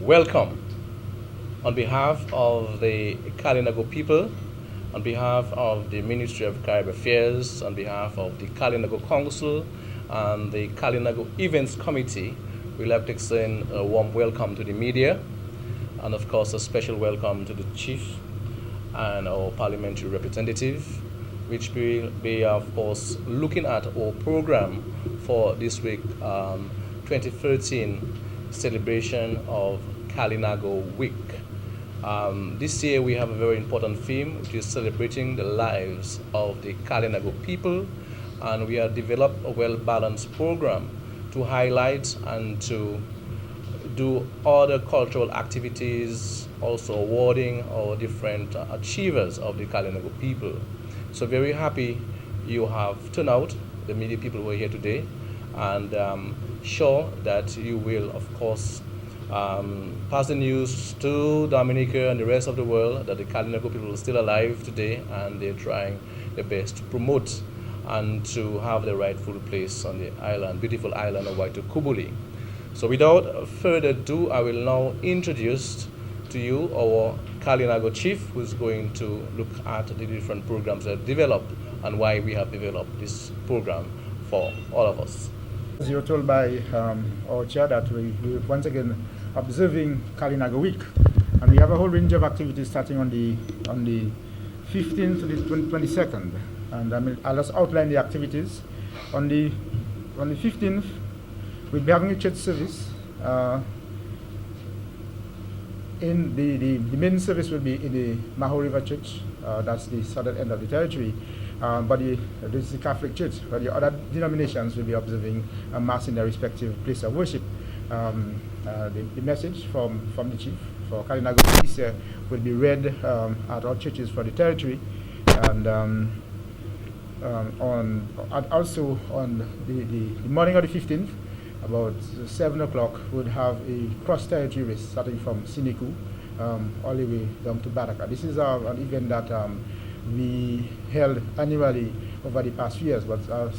welcome on behalf of the Kalinago people, on behalf of the Ministry of Caribbean Affairs, on behalf of the Kalinago Council and the Kalinago Events Committee. We'd like to extend a warm welcome to the media and, of course, a special welcome to the Chief and our parliamentary representative, which will be, of course, looking at our program for this week, 2013 celebration of Kalinago Week. This year we have a very important theme, which is celebrating the lives of the Kalinago people, and we have developed a well-balanced program to highlight and to do other cultural activities, also awarding our different achievers of the Kalinago people. So very happy you have turned out, the media people who are here today, and sure that you will, of course, pass the news to Dominica and the rest of the world that the Kalinago people are still alive today, and they're trying their best to promote and to have the rightful place on the island, beautiful island of Waitukubuli. So without further ado, I will now introduce to you our Kalinago chief, who's going to look at the different programs that are developed and why we have developed this program for all of us. As you were told by our chair that we're once again observing Kalinago Week, and we have a whole range of activities starting on the 15th to the 22nd, and I'll just outline the activities. On the 15th, we'll be having a church service. In the main service will be in the Maho River Church, that's the southern end of the territory. But this is the Catholic Church, but the other denominations will be observing a mass in their respective place of worship. The message from the chief for Kalinago this year will be read at our churches for the territory, and also on the morning of the 15th, about 7 o'clock, we'll have a cross-territory race starting from Siniku all the way down to Baraka. This is an event that we held annually over the past few years, but a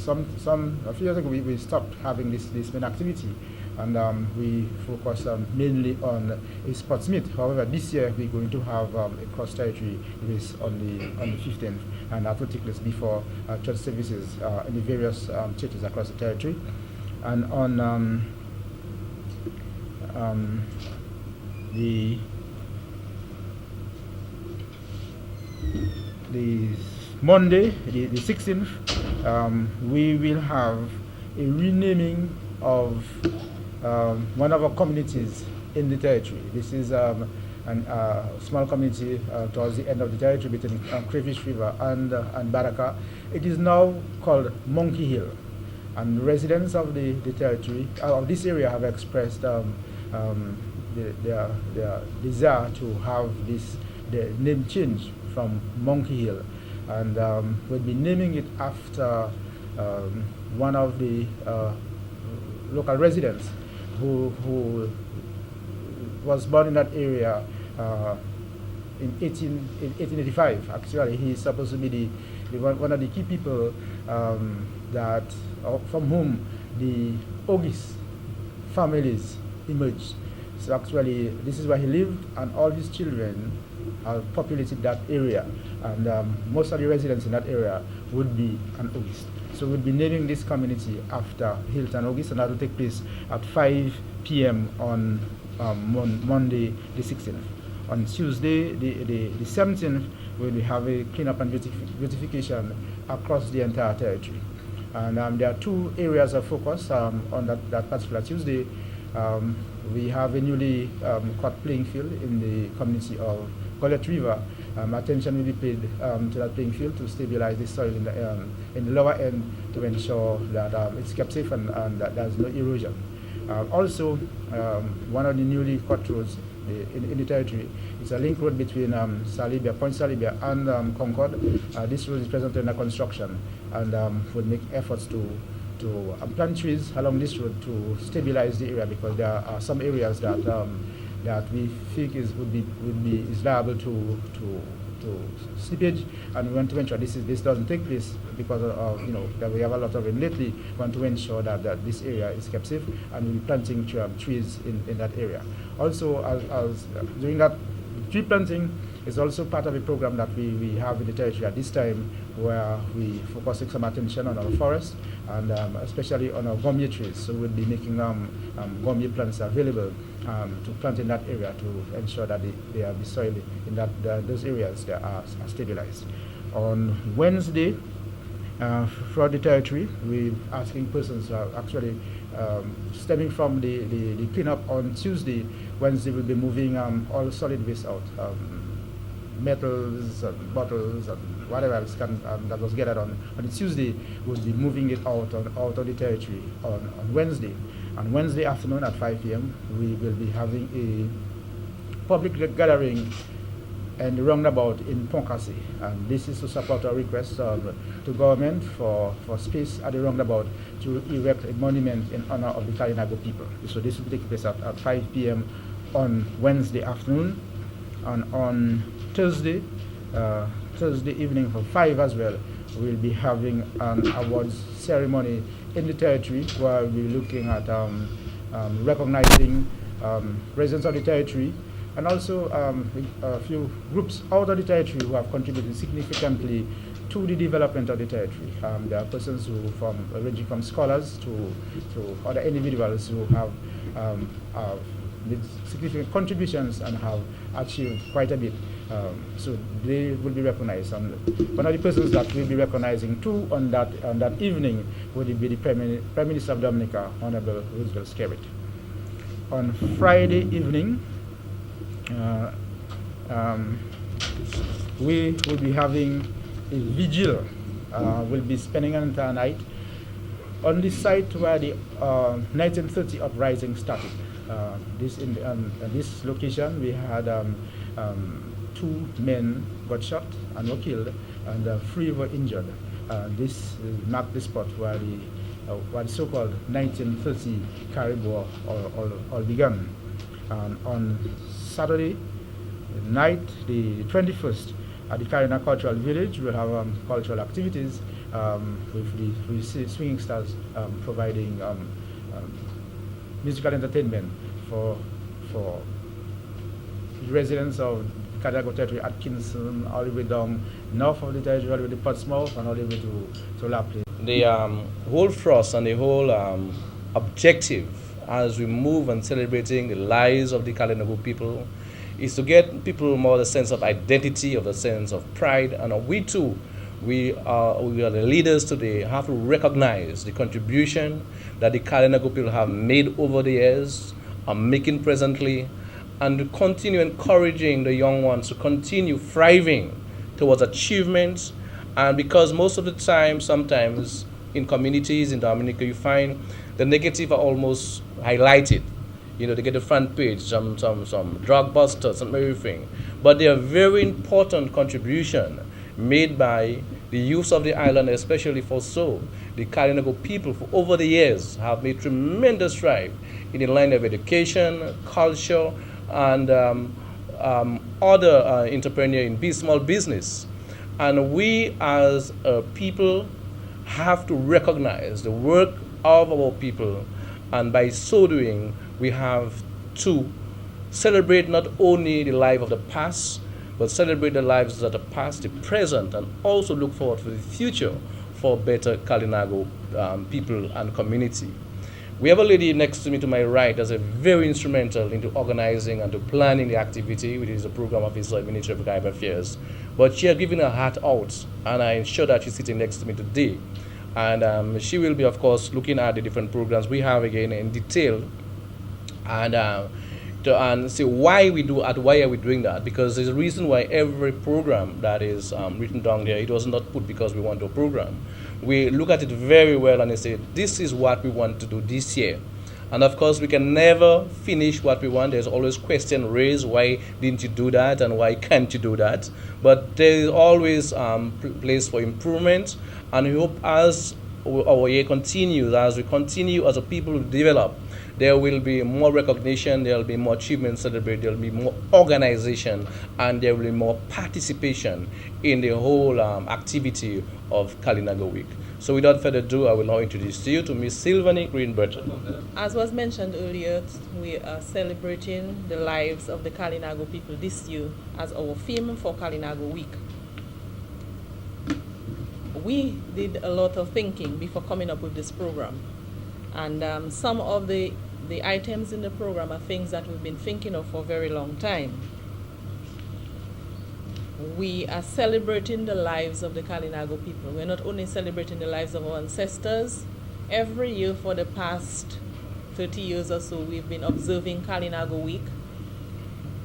few years ago we stopped having this main activity, and we focus mainly on a sports meet. However, this year we're going to have a cross-territory race on the 15th, and that will take place before church services in the various churches across the territory. And on the Monday, the 16th, we will have a renaming of one of our communities in the territory. This is a small community towards the end of the territory between Crayfish River and Baraka. It is now called Monkey Hill, and residents of the territory of this area have expressed their desire to have the name change from Monkey Hill, and we'll be naming it after one of the local residents who was born in that area in 1885. Actually, he's supposed to be one of the key people from whom the Ogis families emerged. So actually, this is where he lived, and all his children have populated that area, and most of the residents in that area would be an Ogis. So we'll be naming this community after Hilton Ogis, and that will take place at 5 p.m. on Monday the 16th. On Tuesday the 17th, we'll have a cleanup and beautification across the entire territory. And there are two areas of focus on that particular Tuesday. We have a newly cut playing field in the community of Gullet River. Attention will be paid to that playing field to stabilize the soil in the lower end to ensure that it's kept safe and that there's no erosion. Also, one of the newly cut roads in the territory is a link road between Point Salibia and Concord. This road is presently under construction, and we'll make efforts to plant trees along this road to stabilize the area, because there are some areas that we think is liable to slippage, and we want to ensure this doesn't take place because of that we have a lot of rain lately. We want to ensure that this area is kept safe, and we'll be planting trees in that area. Also, as during that tree planting is also part of a program that we have in the territory at this time, where we focusing some attention on our forests and especially on our gomye trees. So we'll be making gomye plants available to plant in that area to ensure that the soil in those areas are stabilized. On Wednesday, throughout the territory, we're asking persons actually stemming from the cleanup on Tuesday. Wednesday we'll be moving all solid waste out, metals and bottles and whatever else that was gathered on the Tuesday. We'll be moving it out of the territory on Wednesday. On Wednesday afternoon at 5 p.m. we will be having a public gathering and the roundabout in Ponkasi, and this is to support our request to government for space at the roundabout to erect a monument in honor of the Kalinago people. So this will take place at 5 p.m. on Wednesday afternoon, and on Thursday evening from 5 as well, we'll be having an awards ceremony in the territory where we're looking at recognizing residents of the territory, and also a few groups out of the territory who have contributed significantly to the development of the territory. There are persons ranging from scholars to other individuals who have made significant contributions and have achieved quite a bit. So they will be recognized. And one of the persons that we'll be recognizing too on that evening will be the Prime Minister of Dominica, Honorable Roosevelt Skerritt. On Friday evening, we will be having a vigil. We'll be spending an entire night on the site where the 1930 uprising started. This location, we had 2 men got shot and were killed, and 3 were injured. This marked the spot where the so-called 1930 Carib War all began. On Saturday night, the 21st, at the Kalinago Cultural Village, we'll have cultural activities with the Swinging Stars providing musical entertainment for residents of Kalinago territory, Atkinson, all the way down north of the territory, all the way to Portsmouth, and all the way to Lapley. The whole thrust and the whole objective as we move and celebrating the lives of the Kalinago people is to get people more the sense of identity, of the sense of pride, and we too, we are the leaders today, have to recognize the contribution that the Kalinago people have made over the years, are making presently, and to continue encouraging the young ones to continue thriving towards achievements. And because most of the time, sometimes in communities in Dominica, you find the negative are almost highlighted. They get the front page, some drug busters, some everything. But they are very important contribution made by the youth of the island, especially for the Kalinago people for over the years have made tremendous strides in the line of education, culture, and other entrepreneur in small business. And we as a people have to recognize the work of our people, and by so doing, we have to celebrate not only the life of the past, but celebrate the lives of the past, the present, and also look forward for the future for better Kalinago people and community. We have a lady next to me to my right that's very instrumental into organizing and to planning the activity, which is a program officer at Ministry of Caribbean Affairs. But she has given her heart out, and I'm sure that she's sitting next to me today. And she will be, of course, looking at the different programs we have again in detail, and see why we do and why are we doing that. Because there's a reason why every program that is written down there, it was not put because we want to program. We look at it very well and they say, this is what we want to do this year. And of course, we can never finish what we want. There's always question raised, why didn't you do that and why can't you do that? But there is always place for improvement. And we hope as our year continues, as we continue as a people to develop, there will be more recognition, there will be more achievements celebrated, there will be more organization, and there will be more participation in the whole activity of Kalinago Week. So without further ado, I will now introduce to you to Miss Sylvanie Greenberg. As was mentioned earlier, we are celebrating the lives of the Kalinago people this year as our theme for Kalinago Week. We did a lot of thinking before coming up with this program. And some of the items in the program are things that we've been thinking of for a very long time. We are celebrating the lives of the Kalinago people. We're not only celebrating the lives of our ancestors. Every year for the past 30 years or so, we've been observing Kalinago Week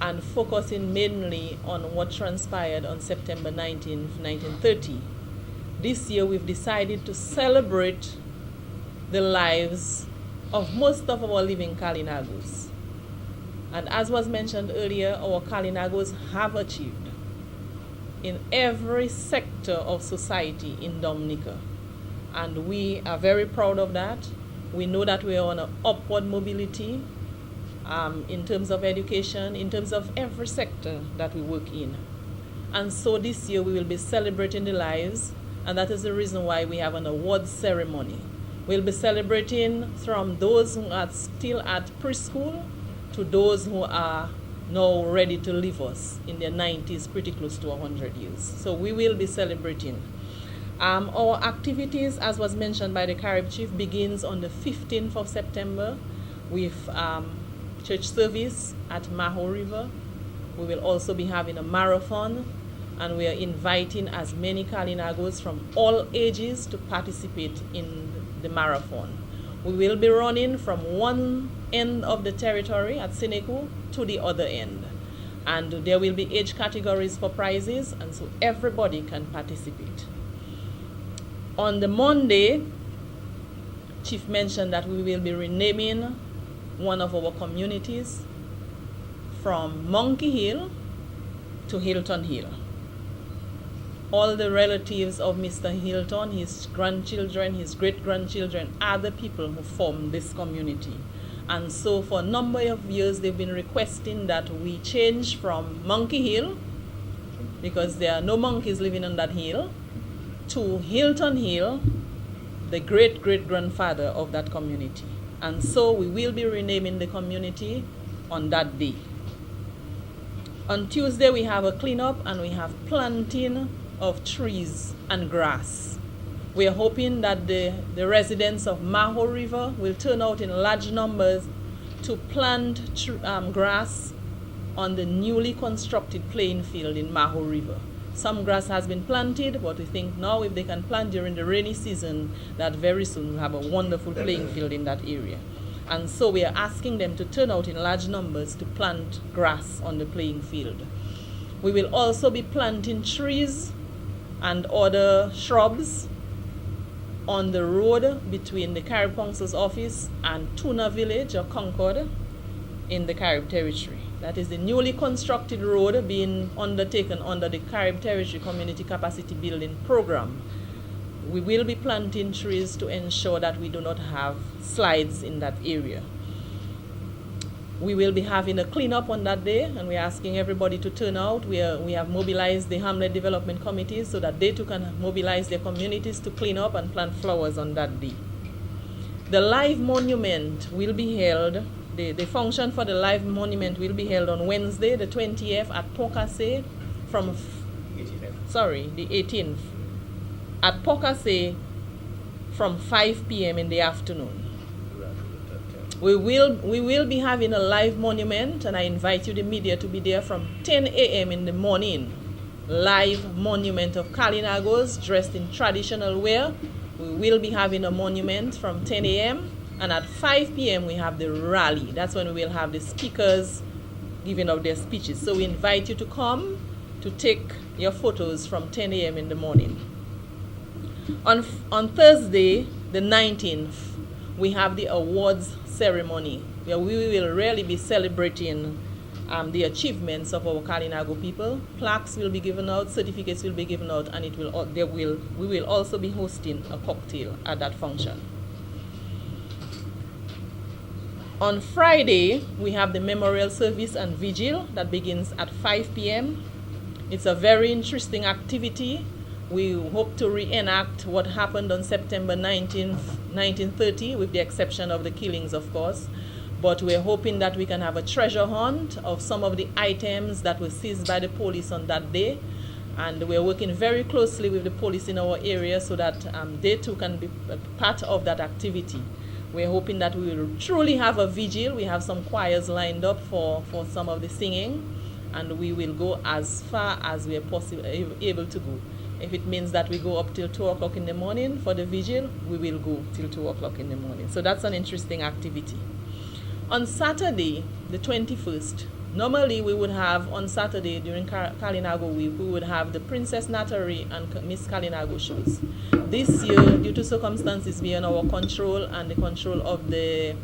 and focusing mainly on what transpired on September 19th, 1930. This year we've decided to celebrate the lives of most of our living Kalinagos. And as was mentioned earlier, our Kalinagos have achieved in every sector of society in Dominica. And we are very proud of that. We know that we are on an upward mobility in terms of education, in terms of every sector that we work in. And so this year we will be celebrating the lives, and that is the reason why we have an awards ceremony. We'll be celebrating from those who are still at preschool to those who are now ready to leave us in their 90s, pretty close to 100 years. So we will be celebrating. Our activities, as was mentioned by the Carib Chief, begins on the 15th of September with church service at Maho River. We will also be having a marathon, and we are inviting as many Kalinagos from all ages to participate in the marathon. We will be running from one end of the territory at Seneku to the other end. And there will be age categories for prizes, and so everybody can participate. On the Monday, Chief mentioned that we will be renaming one of our communities from Monkey Hill to Hilton Hill. All the relatives of Mr. Hilton, his grandchildren, his great-grandchildren, are the people who form this community. And so for a number of years, they've been requesting that we change from Monkey Hill, because there are no monkeys living on that hill, to Hilton Hill, the great-great-grandfather of that community. And so we will be renaming the community on that day. On Tuesday, we have a cleanup, and we have planting of trees and grass. We are hoping that the residents of Maho River will turn out in large numbers to plant grass on the newly constructed playing field in Maho River. Some grass has been planted, but we think now if they can plant during the rainy season, that very soon we'll have a wonderful playing field in that area. And so we are asking them to turn out in large numbers to plant grass on the playing field. We will also be planting trees and other shrubs on the road between the Carib Council's office and Tuna Village or Concord in the Carib Territory. That is the newly constructed road being undertaken under the Carib Territory Community Capacity Building Program. We will be planting trees to ensure that we do not have slides in that area. We will be having a cleanup on that day, and we're asking everybody to turn out. We have mobilized the Hamlet Development Committees so that they too can mobilize their communities to clean up and plant flowers on that day. The live monument will be held, the function for the live monument will be held on Wednesday, the 20th at Pokase from, the 18th, at Pokase from 5 p.m. in the afternoon. We will be having a live monument, and I invite you, the media, to be there from 10 a.m. in the morning. Live monument of Kalinagos dressed in traditional wear. We will be having a monument from 10 a.m. and at 5 p.m. we have the rally. That's when we will have the speakers giving out their speeches. So we invite you to come to take your photos from 10 a.m. in the morning. On Thursday, the 19th, we have the awards ceremony where we will really be celebrating the achievements of our Kalinago people. Plaques will be given out, certificates will be given out, and we will also be hosting a cocktail at that function. On Friday, we have the memorial service and vigil that begins at 5 p.m. It's a very interesting activity. We hope to reenact what happened on September 19th, 1930, with the exception of the killings, of course. But we're hoping that we can have a treasure hunt of some of the items that were seized by the police on that day. And we're working very closely with the police in our area so that they too can be part of that activity. We're hoping that we will truly have a vigil. We have some choirs lined up for some of the singing, and we will go as far as we are able to go. If it means that we go up till 2 o'clock in the morning for the vigil, we will go till 2 o'clock in the morning. So that's an interesting activity. On Saturday, the 21st, normally we would have on Saturday during Kalinago week, we would have the Princess Nattery and Miss Kalinago shows. This year, due to circumstances beyond our control and the control of the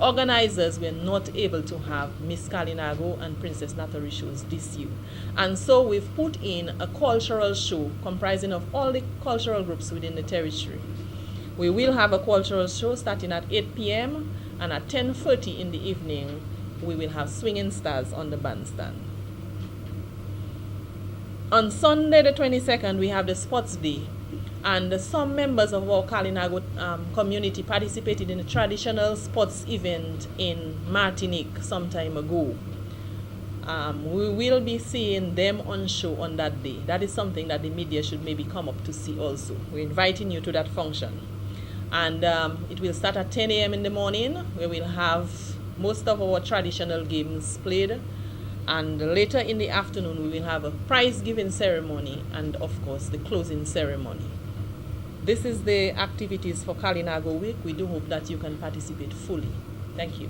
organizers, were not able to have Miss Kalinago and Princess Nattery shows this year. And so we've put in a cultural show comprising of all the cultural groups within the territory. We will have a cultural show starting at 8 p.m. and at 10:30 in the evening, we will have Swinging Stars on the bandstand. On Sunday the 22nd, we have the Sports Day. And some members of our Kalinago community participated in a traditional sports event in Martinique some time ago. We will be seeing them on show on that day. That is something that the media should maybe come up to see also. We're inviting you to that function. And it will start at 10 a.m. in the morning, where we'll have most of our traditional games played. And later in the afternoon, we will have a prize giving ceremony and, of course, the closing ceremony. This is the activities for Kalinago Week. We do hope that you can participate fully. Thank you.